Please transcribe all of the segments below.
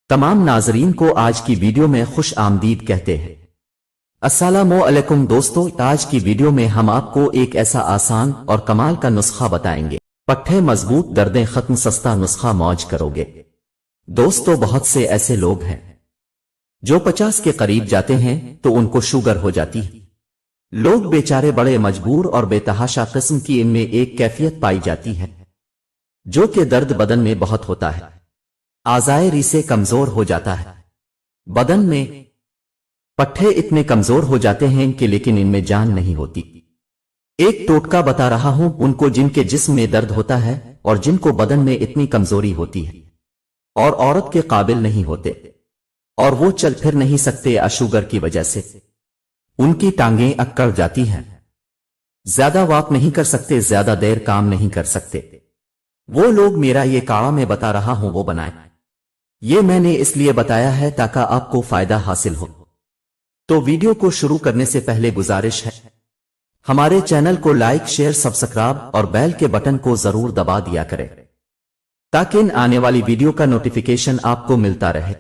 तमाम नाजरीन को आज की वीडियो में खुश आमदीद कहते हैं। अस्सलामु अलैकुम दोस्तों, आज की वीडियो में हम आपको एक ऐसा आसान और कमाल का नुस्खा बताएंगे। पट्टे मजबूत, दर्दें खत्म, सस्ता नुस्खा मौज करोगे। दोस्तों, बहुत से ऐसे लोग हैं जो 50 के करीब जाते हैं तो उनको शुगर हो जाती है। लोग बेचारे बड़े मजबूर और बेतहाशा किस्म की इनमें एक कैफियत पाई जाती है जो कि दर्द बदन में बहुत होता है, आज़ाए से कमजोर हो जाता है। बदन में पट्टे इतने कमजोर हो जाते हैं कि लेकिन इनमें जान नहीं होती। एक टोटका बता रहा हूं उनको जिनके जिस्म में दर्द होता है और जिनको बदन में इतनी कमजोरी होती है और औरत के काबिल नहीं होते और वो चल फिर नहीं सकते शुगर की वजह से। उनकी टांगें अकड़ जाती हैं, ज्यादा वॉक नहीं कर सकते, ज्यादा देर काम नहीं कर सकते। वो लोग मेरा ये काढ़ा मैं बता रहा हूं वो बनाए। ये मैंने इसलिए बताया है ताकि आपको फायदा हासिल हो। तो वीडियो को शुरू करने से पहले गुजारिश है, हमारे चैनल को लाइक, शेयर, सब्सक्राइब और बेल के बटन को जरूर दबा दिया करें ताकि इन आने वाली वीडियो का नोटिफिकेशन आपको मिलता रहे।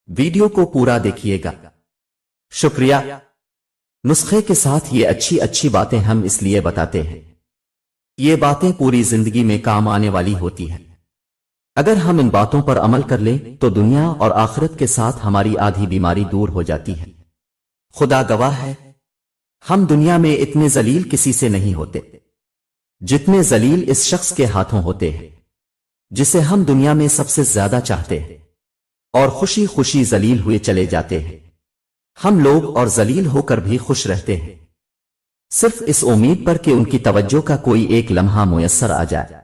वीडियो को पूरा देखिएगा। शुक्रिया। नुस्खे के साथ ये अच्छी अच्छी बातें हम इसलिए बताते हैं, ये बातें पूरी जिंदगी में काम आने वाली होती हैं। अगर हम इन बातों पर अमल कर लें तो दुनिया और आखिरत के साथ हमारी आधी बीमारी दूर हो जाती है। खुदा गवाह है, हम दुनिया में इतने जलील किसी से नहीं होते जितने जलील इस शख्स के हाथों होते हैं जिसे हम दुनिया में सबसे ज्यादा चाहते हैं, और खुशी खुशी जलील हुए चले जाते हैं। हम लोग और जलील होकर भी खुश रहते हैं सिर्फ इस उम्मीद पर कि उनकी तवज्जो का कोई एक लम्हा मुयस्सर आ जाए।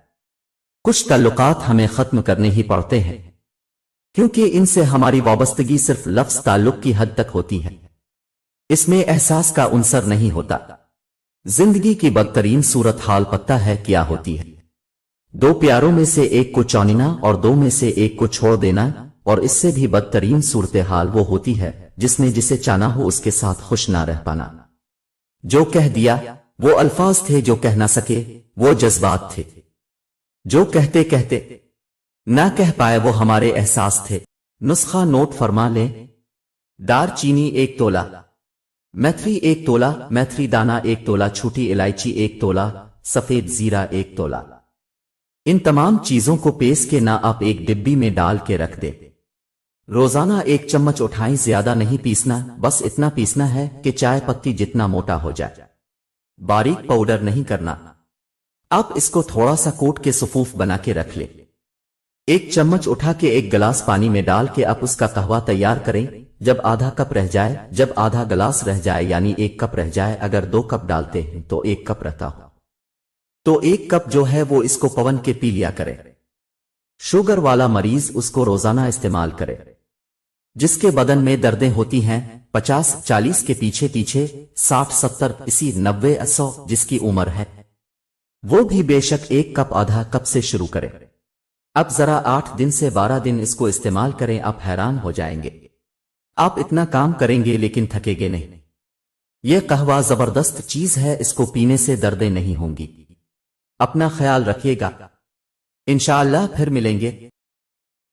कुछ ताल्लुकात हमें खत्म करने ही पड़ते हैं क्योंकि इनसे हमारी वाबस्तगी सिर्फ लफ्ज ताल्लुक की हद तक होती है, इसमें एहसास का उनसर नहीं होता। जिंदगी की बदतरीन सूरत हाल पता है क्या होती है? दो प्यारों में से एक को चौनिना और दो में से एक को छोड़ देना। और इससे भी बदतरीन सूरत हाल वो होती है जिसने जिसे चाहना हो उसके साथ खुश ना रह पाना। जो कह दिया वो अल्फाज थे, जो कह ना सके वो जज्बात थे, जो कहते कहते ना कह पाए वो हमारे एहसास थे। नुस्खा नोट फरमा लें। दार चीनी 1 तोला, मेथी 1 तोला, मेथी दाना 1 तोला, छोटी इलायची 1 तोला, सफेद जीरा 1 तोला। इन तमाम चीजों को पीस के ना आप एक डिब्बी में डाल के रख दे। रोजाना 1 चम्मच उठाएं, ज्यादा नहीं पीसना, बस इतना पीसना है कि चाय पत्ती जितना मोटा हो जाए, बारीक पाउडर नहीं करना। आप इसको थोड़ा सा कोट के सफूफ बना के रख ले। 1 चम्मच उठा के 1 गिलास पानी में डाल के आप उसका कहवा तैयार करें। जब आधा कप रह जाए, जब आधा गिलास रह जाए यानी 1 कप रह जाए, अगर 2 कप डालते हैं तो 1 कप रहता हो तो 1 कप जो है वो इसको पवन के पी लिया करे। शुगर वाला मरीज उसको रोजाना इस्तेमाल करे। जिसके बदन में दर्दें होती हैं 50-40 के पीछे पीछे 60-70 इसी 90-100 जिसकी उम्र है वो भी बेशक 1 कप आधा कप से शुरू करें। अब जरा 8 दिन से 12 दिन इसको इस्तेमाल करें, आप हैरान हो जाएंगे। आप इतना काम करेंगे लेकिन थकेंगे नहीं। यह कहवा जबरदस्त चीज है, इसको पीने से दर्दें नहीं होंगी। अपना ख्याल रखिएगा। इंशाअल्लाह फिर मिलेंगे।